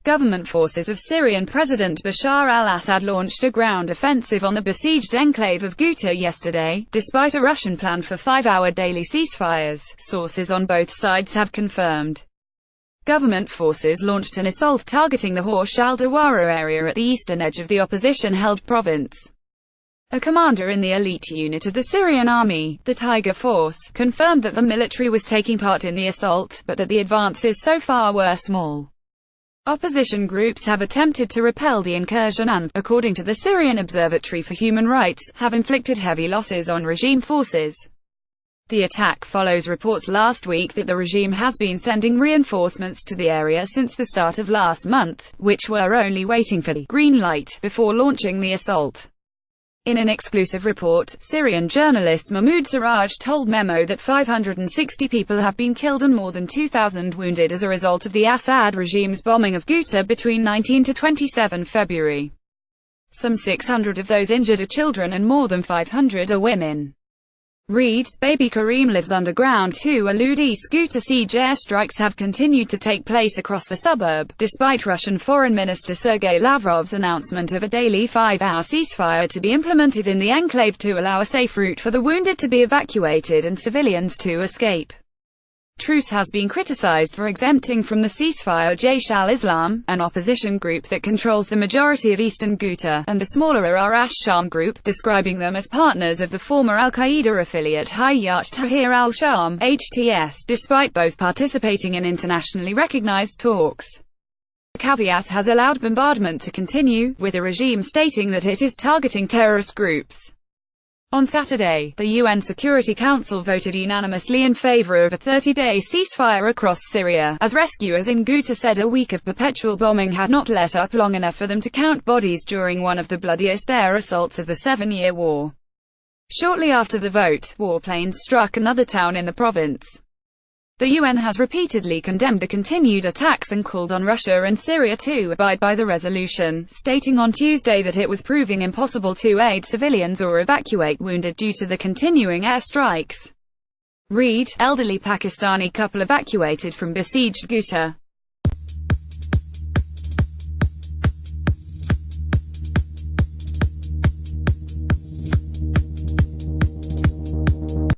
Government forces of Syrian President Bashar Al-Assad launched a ground offensive on the besieged enclave of Ghouta yesterday, despite a Russian plan for 5-hour daily ceasefires, sources on both sides have confirmed. Government forces launched an assault targeting the Hawsh Al-Dawahra area at the eastern edge of the opposition-held province. A commander in the elite unit of the Syrian army, the Tiger Force, confirmed that the military was taking part in the assault, but that the advances so far were small. Opposition groups have attempted to repel the incursion and, according to the Syrian Observatory for Human Rights, have inflicted heavy losses on regime forces. The attack follows reports last week that the regime has been sending reinforcements to the area since the start of last month, which were only waiting for the green light before launching the assault. In an exclusive report, Syrian journalist Mahmoud Seraj told MEMO that 560 people have been killed and more than 2,000 wounded as a result of the Assad regime's bombing of Ghouta between 19 to 27 February. Some 600 of those injured are children and more than 500 are women. Read, baby Karim lives underground too. Alud East Ghouta siege airstrikes have continued to take place across the suburb, despite Russian Foreign Minister Sergei Lavrov's announcement of a daily 5-hour ceasefire to be implemented in the enclave to allow a safe route for the wounded to be evacuated and civilians to escape. Truce has been criticized for exempting from the ceasefire Jaish al-Islam, an opposition group that controls the majority of eastern Ghouta, and the smaller Ar-Ash-Sham group, describing them as partners of the former al-Qaeda affiliate Hayat Tahrir al-Sham (HTS), despite both participating in internationally recognized talks. The caveat has allowed bombardment to continue, with the regime stating that it is targeting terrorist groups. On Saturday, the UN Security Council voted unanimously in favor of a 30-day ceasefire across Syria, as rescuers in Ghouta said a week of perpetual bombing had not let up long enough for them to count bodies during one of the bloodiest air assaults of the 7-year war. Shortly after the vote, warplanes struck another town in the province. The UN has repeatedly condemned the continued attacks and called on Russia and Syria to abide by the resolution, stating on Tuesday that it was proving impossible to aid civilians or evacuate wounded due to the continuing airstrikes. Read, elderly Pakistani couple evacuated from besieged Ghouta.